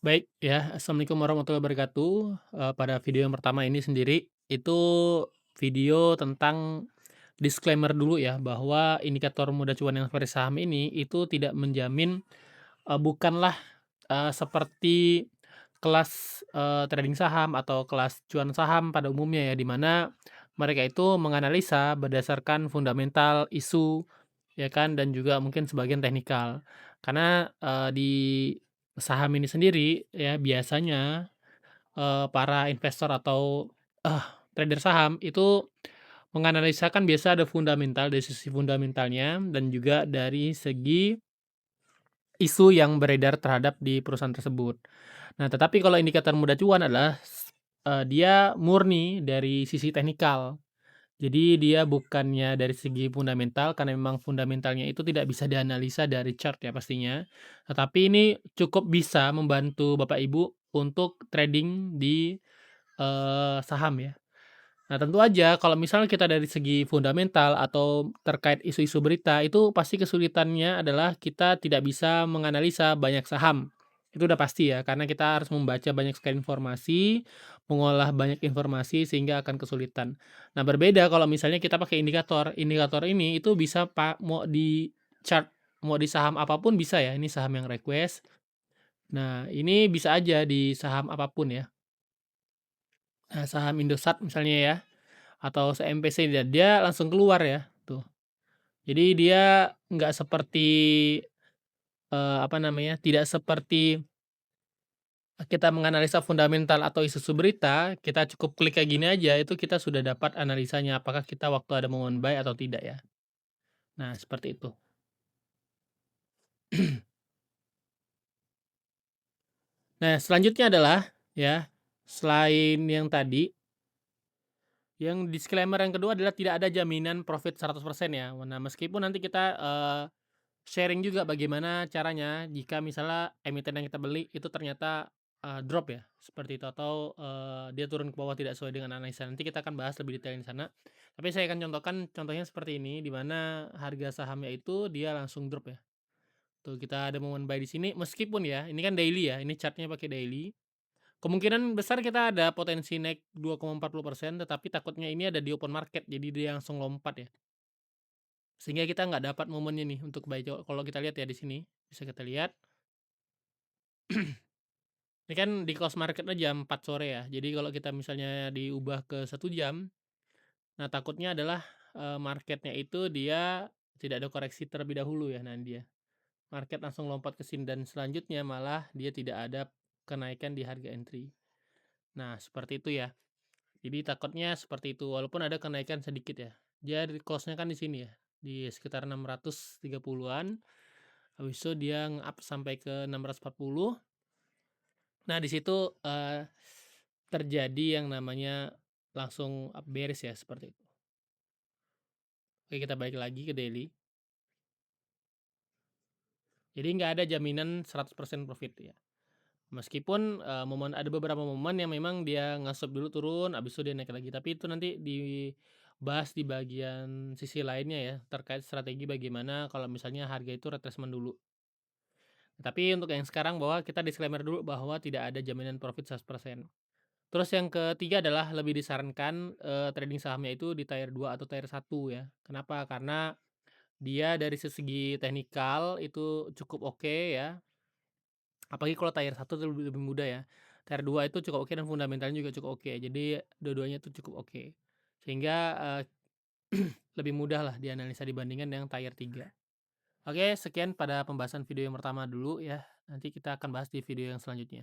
Baik ya, assalamualaikum warahmatullahi wabarakatuh. Pada video yang pertama ini sendiri, itu video tentang disclaimer dulu ya, bahwa indikator mudah cuan yang seperti saham ini, itu tidak menjamin, bukanlah, seperti kelas, trading saham atau kelas cuan saham pada umumnya ya, di mana mereka itu menganalisa berdasarkan fundamental, isu, ya kan, dan juga mungkin sebagian teknikal. Karena, di saham ini sendiri ya biasanya, para investor atau, trader saham itu menganalisa kan biasa ada fundamental, dari sisi fundamentalnya dan juga dari segi isu yang beredar terhadap di perusahaan tersebut. Nah, tetapi kalau indikator mudah cuan adalah dia murni dari sisi teknikal. Jadi dia bukannya dari segi fundamental, karena memang fundamentalnya itu tidak bisa dianalisa dari chart ya pastinya. Tetapi ini cukup bisa membantu Bapak Ibu untuk trading di, saham ya. Nah, tentu aja kalau misalnya kita dari segi fundamental atau terkait isu-isu berita, itu pasti kesulitannya adalah kita tidak bisa menganalisa banyak saham. Itu udah pasti ya, karena kita harus membaca banyak sekali informasi, mengolah banyak informasi sehingga akan kesulitan. Nah, berbeda kalau misalnya kita pakai indikator. Indikator ini itu bisa mau di chart, mau di saham apapun bisa ya, ini saham yang request. Nah, ini bisa aja di saham apapun ya. Nah, saham Indosat misalnya ya, atau se-MPC dia langsung keluar ya, tuh. Jadi dia nggak seperti, apa namanya, tidak seperti kita menganalisa fundamental atau isu-isu berita, kita cukup klik kayak gini aja, itu kita sudah dapat analisanya, apakah kita waktu ada momen buy atau tidak ya. Nah, seperti itu. Nah, selanjutnya adalah, ya, selain yang tadi, yang disclaimer yang kedua adalah tidak ada jaminan profit 100% ya. Nah, meskipun nanti kita, sharing juga bagaimana caranya jika misalnya emiten yang kita beli itu ternyata, drop ya, seperti itu atau, dia turun ke bawah tidak sesuai dengan analisa. Nanti kita akan bahas lebih detail di sana. Tapi saya akan contohkan contohnya seperti ini, di mana harga sahamnya itu dia langsung drop ya. Tuh kita ada momen buy di sini meskipun ya, ini kan daily ya, ini chartnya pakai daily. Kemungkinan besar kita ada potensi naik 2,40%, tetapi takutnya ini ada di open market, jadi dia langsung lompat ya. Sehingga kita nggak dapat momennya nih untuk buy. Kalau kita lihat ya di sini, bisa kita lihat. Ini kan di close market-nya jam 4 sore ya. Jadi kalau kita misalnya diubah ke 1 jam, nah takutnya adalah, marketnya itu dia tidak ada koreksi terlebih dahulu ya, nah ini dia. Market langsung lompat ke sini dan selanjutnya malah dia tidak ada kenaikan di harga entry. Nah, seperti itu ya. Jadi takutnya seperti itu, walaupun ada kenaikan sedikit ya. Dia di close-nya kan di sini ya, di sekitar 630-an, habis itu dia nge-up sampai ke 640. Nah, di situ, terjadi yang namanya langsung up bearish ya, seperti itu. Oke, kita balik lagi ke daily. Jadi nggak ada jaminan 100% profit ya. Meskipun, ada beberapa momen yang memang dia nge dulu turun, habis itu dia naik lagi, tapi itu nanti dibahas di bagian sisi lainnya ya, terkait strategi bagaimana kalau misalnya harga itu retracement dulu. Tapi untuk yang sekarang bahwa kita disclaimer dulu bahwa tidak ada jaminan profit 100%. Terus yang ketiga adalah lebih disarankan, trading sahamnya itu di tier 2 atau tier 1 ya. Kenapa? Karena dia dari segi teknikal itu cukup oke ya, apalagi kalau tier 1 tuh lebih lebih mudah ya. Tier 2 itu cukup oke dan fundamentalnya juga cukup oke. Jadi dua-duanya itu cukup oke. Sehingga, lebih mudah lah dianalisa dibandingkan yang tier 3. Oke, sekian pada pembahasan video yang pertama dulu ya. Nanti kita akan bahas di video yang selanjutnya.